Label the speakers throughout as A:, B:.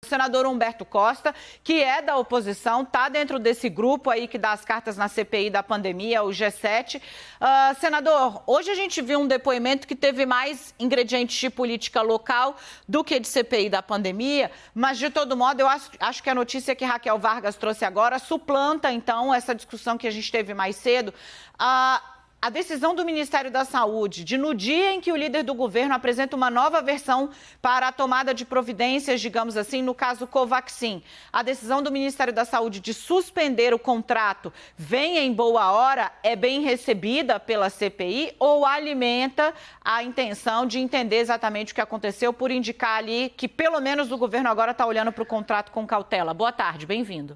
A: O senador Humberto Costa, que é da oposição, está dentro desse grupo aí que dá as cartas na CPI da pandemia, o G7. Senador, hoje a gente viu um depoimento que teve mais ingredientes de política local do que de CPI da pandemia, mas de todo modo eu acho que a notícia que Raquel Vargas trouxe agora suplanta então essa discussão que a gente teve mais cedo. A decisão do Ministério da Saúde de, no dia em que o líder do governo apresenta uma nova versão para a tomada de providências, digamos assim, no caso Covaxin, a decisão do Ministério da Saúde de suspender o contrato vem em boa hora, é bem recebida pela CPI ou alimenta a intenção de entender exatamente o que aconteceu por indicar ali que pelo menos o governo agora está olhando para o contrato com cautela? Boa tarde, bem-vindo.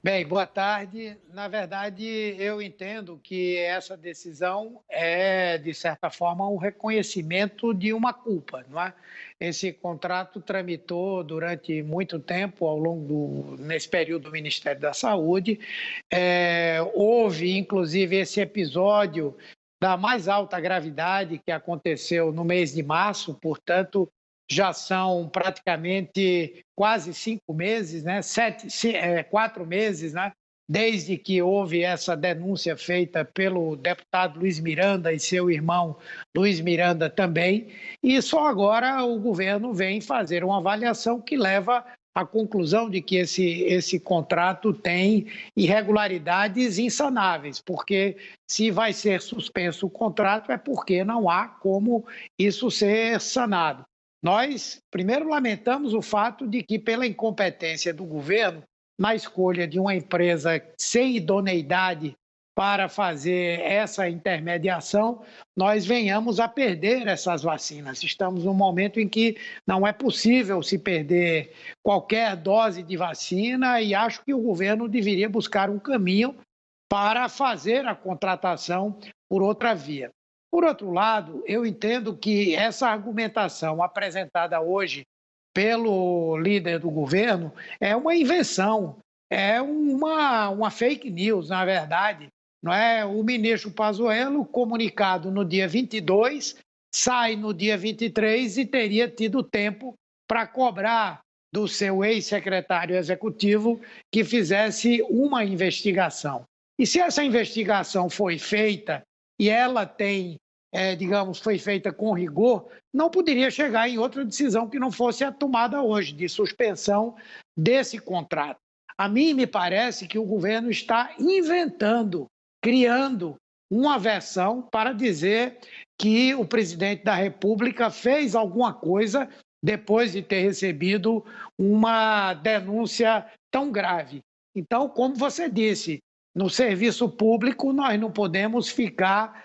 B: Bem, boa tarde. Na verdade, eu entendo que essa decisão é, de certa forma, um reconhecimento de uma culpa, não é? Esse contrato tramitou durante muito tempo, nesse período do Ministério da Saúde. Houve, inclusive, esse episódio da mais alta gravidade que aconteceu no mês de março, portanto, já são praticamente quase 5 meses, né? 4 meses, né? Desde que houve essa denúncia feita pelo deputado Luiz Miranda e seu irmão Luiz Miranda também, e só agora o governo vem fazer uma avaliação que leva à conclusão de que esse contrato tem irregularidades insanáveis, porque se vai ser suspenso o contrato é porque não há como isso ser sanado. Nós, primeiro, lamentamos o fato de que, pela incompetência do governo, na escolha de uma empresa sem idoneidade para fazer essa intermediação, nós venhamos a perder essas vacinas. Estamos num momento em que não é possível se perder qualquer dose de vacina e acho que o governo deveria buscar um caminho para fazer a contratação por outra via. Por outro lado, eu entendo que essa argumentação apresentada hoje pelo líder do governo é uma invenção, é uma fake news, na verdade. Não é? O ministro Pazuello, comunicado no dia 22, sai no dia 23 e teria tido tempo para cobrar do seu ex-secretário executivo que fizesse uma investigação. E se essa investigação foi feita e ela foi feita com rigor, não poderia chegar em outra decisão que não fosse a tomada hoje, de suspensão desse contrato. A mim me parece que o governo está inventando, criando uma versão para dizer que o presidente da República fez alguma coisa depois de ter recebido uma denúncia tão grave. Então, como você disse, no serviço público nós não podemos ficar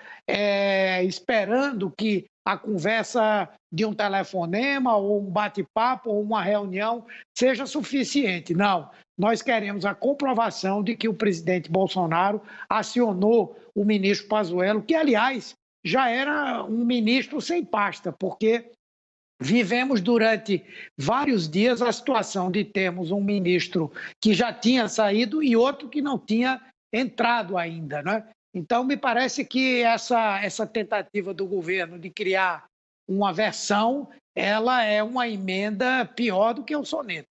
B: esperando que a conversa de um telefonema ou um bate-papo ou uma reunião seja suficiente. Não, nós queremos a comprovação de que o presidente Bolsonaro acionou o ministro Pazuello, que, aliás, já era um ministro sem pasta, porque vivemos durante vários dias a situação de termos um ministro que já tinha saído e outro que não tinha entrado ainda, né? Então, me parece que essa tentativa do governo de criar uma versão, ela é uma emenda pior do que o soneto.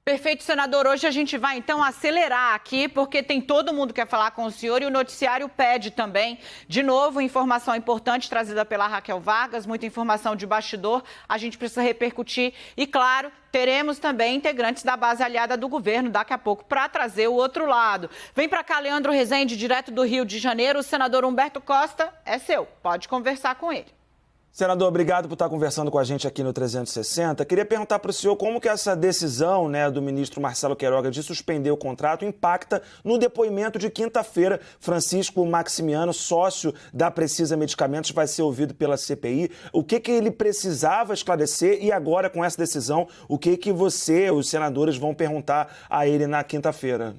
A: Perfeito, senador. Hoje a gente vai, então, acelerar aqui, porque tem todo mundo que quer falar com o senhor e o noticiário pede também. De novo, informação importante trazida pela Raquel Vargas, muita informação de bastidor, a gente precisa repercutir. E, claro, teremos também integrantes da base aliada do governo daqui a pouco para trazer o outro lado. Vem para cá, Leandro Rezende, direto do Rio de Janeiro. O senador Humberto Costa é seu, pode conversar com ele.
C: Senador, obrigado por estar conversando com a gente aqui no 360. Queria perguntar para o senhor como que essa decisão, do ministro Marcelo Queiroga de suspender o contrato impacta no depoimento de quinta-feira. Francisco Maximiano, sócio da Precisa Medicamentos, vai ser ouvido pela CPI. O que ele precisava esclarecer e agora, com essa decisão, o que você, os senadores, vão perguntar a ele na quinta-feira?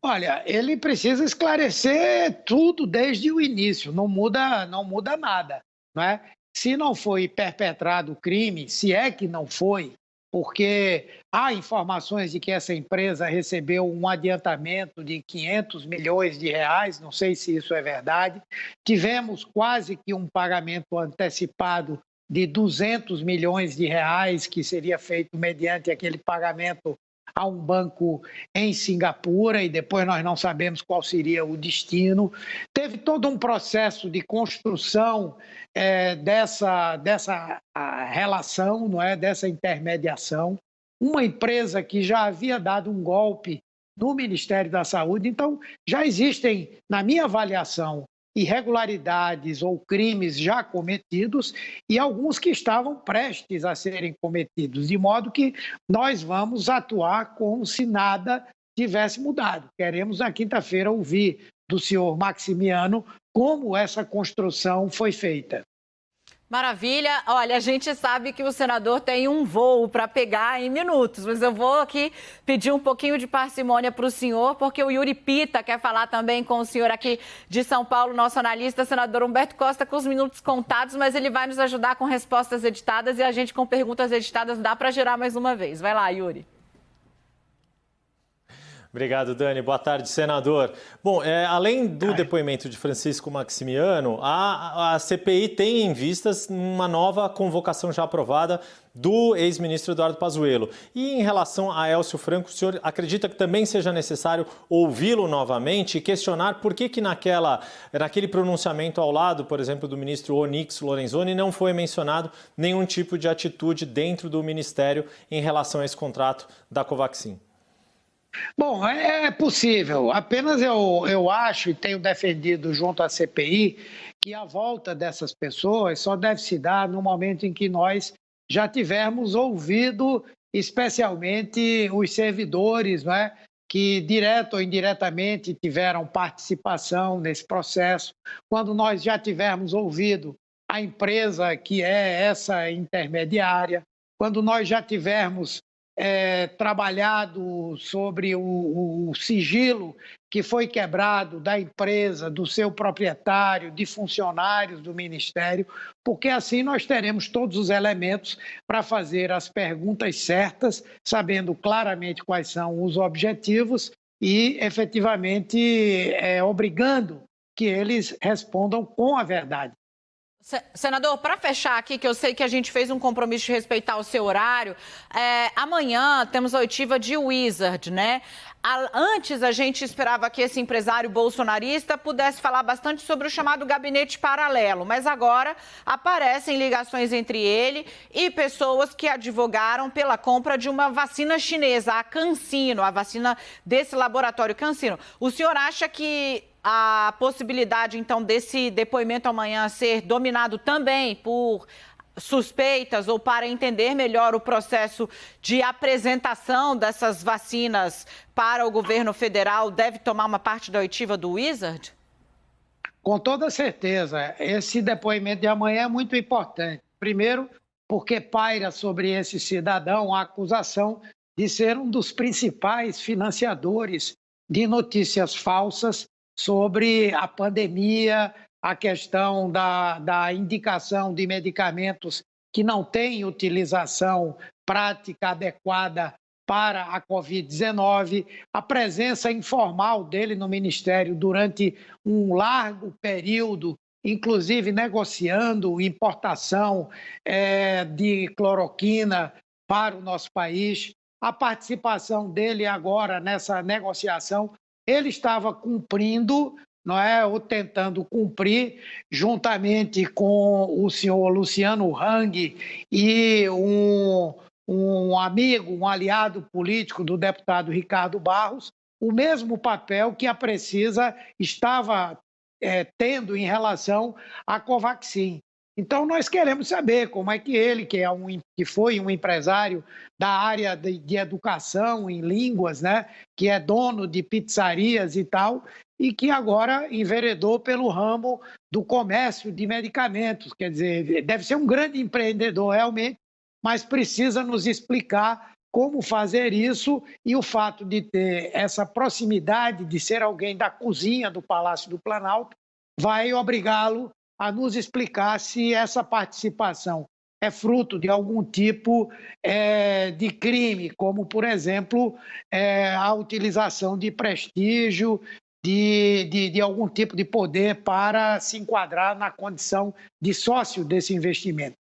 B: Olha, ele precisa esclarecer tudo desde o início, não muda nada. Não é? Se não foi perpetrado o crime, se é que não foi, porque há informações de que essa empresa recebeu um adiantamento de 500 milhões de reais, não sei se isso é verdade. Tivemos quase que um pagamento antecipado de 200 milhões de reais, que seria feito mediante aquele pagamento a um banco em Singapura, e depois nós não sabemos qual seria o destino. Teve todo um processo de construção dessa relação, não é? Dessa intermediação. Uma empresa que já havia dado um golpe no Ministério da Saúde. Então, já existem, na minha avaliação, irregularidades ou crimes já cometidos e alguns que estavam prestes a serem cometidos, de modo que nós vamos atuar como se nada tivesse mudado. Queremos, na quinta-feira, ouvir do senhor Maximiano como essa construção foi feita.
A: Maravilha. Olha, a gente sabe que o senador tem um voo para pegar em minutos, mas eu vou aqui pedir um pouquinho de parcimônia para o senhor, porque o Yuri Pita quer falar também com o senhor aqui de São Paulo, nosso analista, senador Humberto Costa, com os minutos contados, mas ele vai nos ajudar com respostas editadas e a gente com perguntas editadas dá para gerar mais uma vez. Vai lá, Yuri.
D: Obrigado, Dani. Boa tarde, senador. Bom, além do depoimento de Francisco Maximiano, a CPI tem em vistas uma nova convocação já aprovada do ex-ministro Eduardo Pazuello. E em relação a Élcio Franco, o senhor acredita que também seja necessário ouvi-lo novamente e questionar por que naquele pronunciamento ao lado, por exemplo, do ministro Onyx Lorenzoni, não foi mencionado nenhum tipo de atitude dentro do ministério em relação a esse contrato da Covaxin?
B: Bom, é possível. Apenas eu acho e tenho defendido junto à CPI que a volta dessas pessoas só deve se dar no momento em que nós já tivermos ouvido especialmente os servidores, não é? Que direto ou indiretamente tiveram participação nesse processo, quando nós já tivermos ouvido a empresa que é essa intermediária, quando nós já tivermos trabalhado sobre o sigilo que foi quebrado da empresa, do seu proprietário, de funcionários do Ministério, porque assim nós teremos todos os elementos para fazer as perguntas certas, sabendo claramente quais são os objetivos e, efetivamente, obrigando que eles respondam com a verdade.
A: Senador, para fechar aqui, que eu sei que a gente fez um compromisso de respeitar o seu horário, amanhã temos a oitiva de Wizard, né? Antes a gente esperava que esse empresário bolsonarista pudesse falar bastante sobre o chamado gabinete paralelo, mas agora aparecem ligações entre ele e pessoas que advogaram pela compra de uma vacina chinesa, a CanSino, a vacina desse laboratório CanSino. O senhor acha que a possibilidade, então, desse depoimento amanhã ser dominado também por suspeitas ou para entender melhor o processo de apresentação dessas vacinas para o governo federal deve tomar uma parte da oitiva do Wizard?
B: Com toda certeza. Esse depoimento de amanhã é muito importante. Primeiro, porque paira sobre esse cidadão a acusação de ser um dos principais financiadores de notícias falsas sobre a pandemia, a questão da indicação de medicamentos que não têm utilização prática adequada para a Covid-19, a presença informal dele no Ministério durante um largo período, inclusive negociando importação de cloroquina para o nosso país, a participação dele agora nessa negociação. Ele estava cumprindo, não é, ou tentando cumprir, juntamente com o senhor Luciano Hang e um amigo, um aliado político do deputado Ricardo Barros, o mesmo papel que a Precisa estava tendo em relação à Covaxin. Então, nós queremos saber como é que ele, que foi um empresário da área de educação em línguas, né, que é dono de pizzarias e tal, e que agora enveredou pelo ramo do comércio de medicamentos. Quer dizer, deve ser um grande empreendedor realmente, mas precisa nos explicar como fazer isso e o fato de ter essa proximidade, de ser alguém da cozinha do Palácio do Planalto, vai obrigá-lo a nos explicar se essa participação é fruto de algum tipo de crime, como, por exemplo, a utilização de prestígio, de algum tipo de poder para se enquadrar na condição de sócio desse investimento.